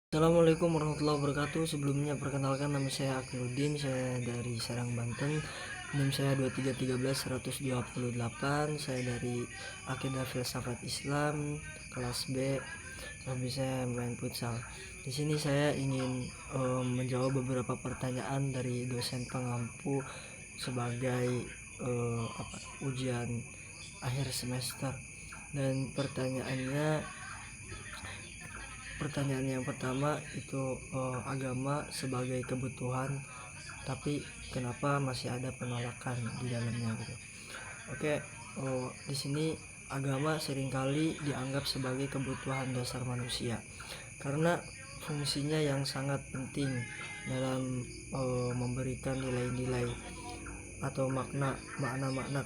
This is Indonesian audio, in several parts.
Assalamualaikum warahmatullahi wabarakatuh. Sebelumnya perkenalkan, nama saya Akiludin, saya dari Serang, Banten. NIM saya 2313128. Saya dari Akidah Filsafat Islam kelas B. Hobi saya main futsal. Di sini saya ingin menjawab beberapa pertanyaan dari dosen pengampu sebagai ujian akhir semester. Dan pertanyaan yang pertama itu agama sebagai kebutuhan, tapi kenapa masih ada penolakan di dalamnya gitu. Oke, di sini agama seringkali dianggap sebagai kebutuhan dasar manusia karena fungsinya yang sangat penting dalam memberikan nilai-nilai atau makna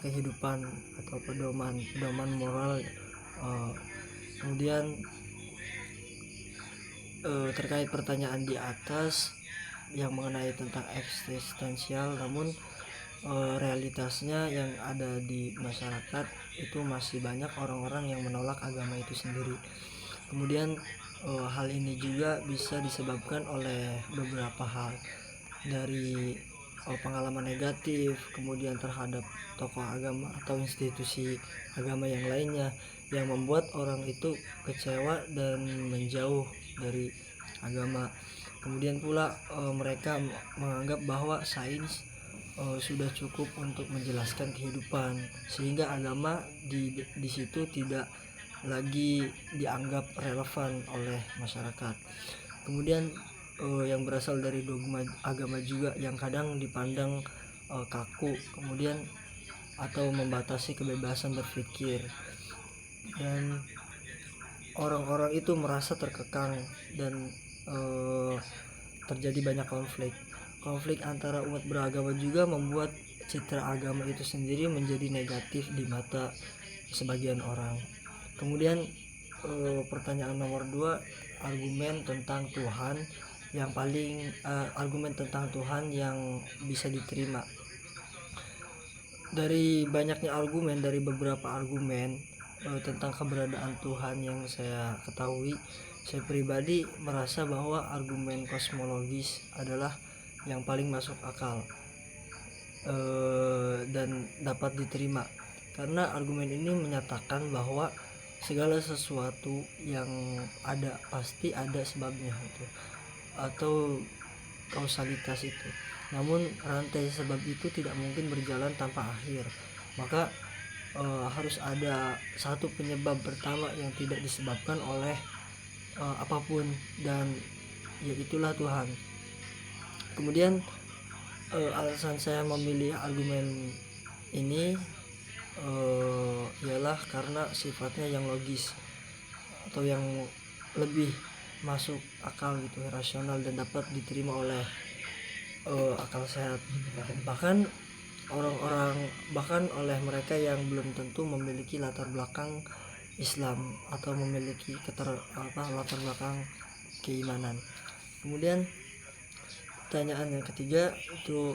kehidupan atau pedoman moral. Kemudian terkait pertanyaan di atas yang mengenai tentang eksistensial, namun realitasnya yang ada di masyarakat itu masih banyak orang-orang yang menolak agama itu sendiri. Kemudian hal ini juga bisa disebabkan oleh beberapa hal, dari pengalaman negatif, kemudian terhadap tokoh agama atau institusi agama yang lainnya, yang membuat orang itu kecewa dan menjauh dari agama. Kemudian pula mereka menganggap bahwa sains sudah cukup untuk menjelaskan kehidupan, sehingga agama di situ tidak lagi dianggap relevan oleh masyarakat. Kemudian yang berasal dari dogma agama juga yang kadang dipandang kaku, kemudian atau membatasi kebebasan berpikir, dan orang-orang itu merasa terkekang dan terjadi banyak konflik antara umat beragama juga membuat citra agama itu sendiri menjadi negatif di mata sebagian orang. Kemudian pertanyaan nomor 2, argumen tentang Tuhan yang bisa diterima. Dari banyaknya argumen, dari beberapa argumen tentang keberadaan Tuhan yang saya ketahui, saya pribadi merasa bahwa argumen kosmologis adalah yang paling masuk akal dan dapat diterima, karena argumen ini menyatakan bahwa segala sesuatu yang ada pasti ada sebabnya itu, atau kausalitas itu. Namun rantai sebab itu tidak mungkin berjalan tanpa akhir, maka harus ada satu penyebab pertama yang tidak disebabkan oleh apapun, dan yaitulah Tuhan. Kemudian alasan saya memilih argumen ini ialah karena sifatnya yang logis atau yang lebih masuk akal gitu, rasional, dan dapat diterima oleh akal sehat, bahkan oleh mereka yang belum tentu memiliki latar belakang Islam atau memiliki latar belakang keimanan. Kemudian pertanyaan yang ketiga itu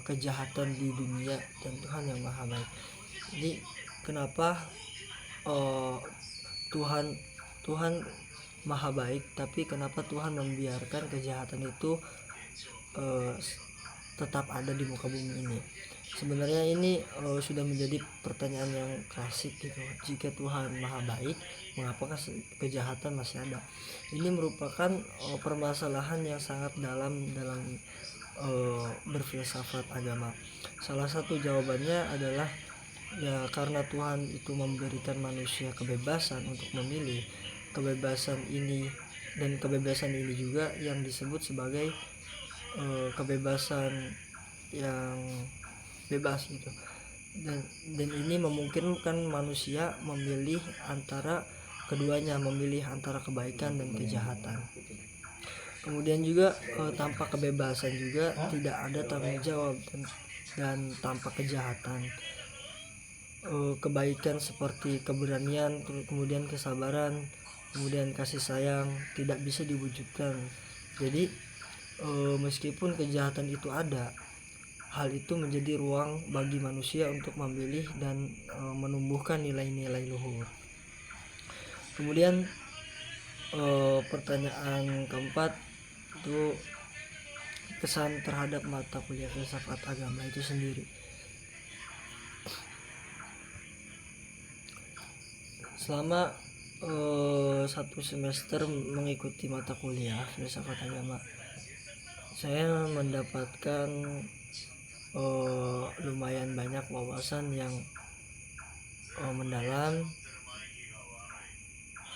kejahatan di dunia dan Tuhan yang maha baik. Jadi kenapa Tuhan maha baik, tapi kenapa Tuhan membiarkan kejahatan itu tetap ada di muka bumi ini? Sebenarnya ini sudah menjadi pertanyaan yang klasik gitu. Jika Tuhan maha baik, mengapakah kejahatan masih ada? Ini merupakan permasalahan yang sangat dalam berfilsafat agama. Salah satu jawabannya adalah ya karena Tuhan itu memberikan manusia kebebasan untuk memilih. Kebebasan ini juga yang disebut sebagai kebebasan yang bebas gitu, dan ini memungkinkan manusia memilih antara keduanya, memilih antara kebaikan dan kejahatan. Kemudian juga tanpa kebebasan juga tidak ada tanggung jawab, dan tanpa kejahatan kebaikan seperti keberanian, kemudian kesabaran, kemudian kasih sayang tidak bisa diwujudkan. Jadi meskipun kejahatan itu ada, hal itu menjadi ruang bagi manusia untuk memilih dan menumbuhkan nilai-nilai luhur. Kemudian Pertanyaan keempat itu kesan terhadap mata kuliah filsafat agama itu sendiri. Selama 1 semester mengikuti mata kuliah filsafat agama, saya mendapatkan lumayan banyak wawasan yang mendalam,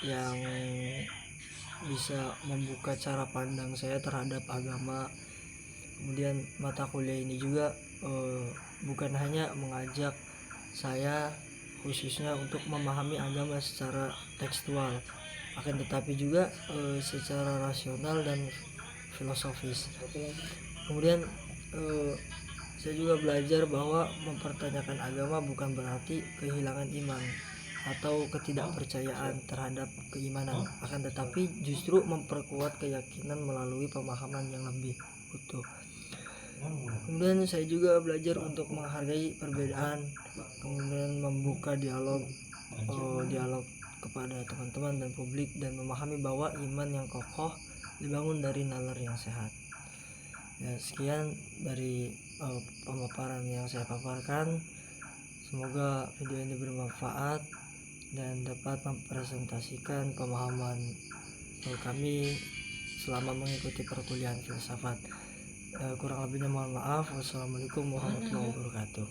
yang bisa membuka cara pandang saya terhadap agama. Kemudian mata kuliah ini juga bukan hanya mengajak saya khususnya untuk memahami agama secara tekstual, akan tetapi juga secara rasional dan filosofis. Kemudian saya juga belajar bahwa mempertanyakan agama bukan berarti kehilangan iman atau ketidakpercayaan terhadap keimanan, akan tetapi justru memperkuat keyakinan melalui pemahaman yang lebih utuh. Kemudian saya juga belajar untuk menghargai perbedaan, kemudian membuka dialog kepada teman-teman dan publik, dan memahami bahwa iman yang kokoh dibangun dari nalar yang sehat. Ya, sekian dari pemaparan yang saya paparkan. Semoga video ini bermanfaat dan dapat mempresentasikan pemahaman kami selama mengikuti perkuliahan filsafat. Kurang lebihnya mohon maaf. Wassalamualaikum warahmatullahi wabarakatuh.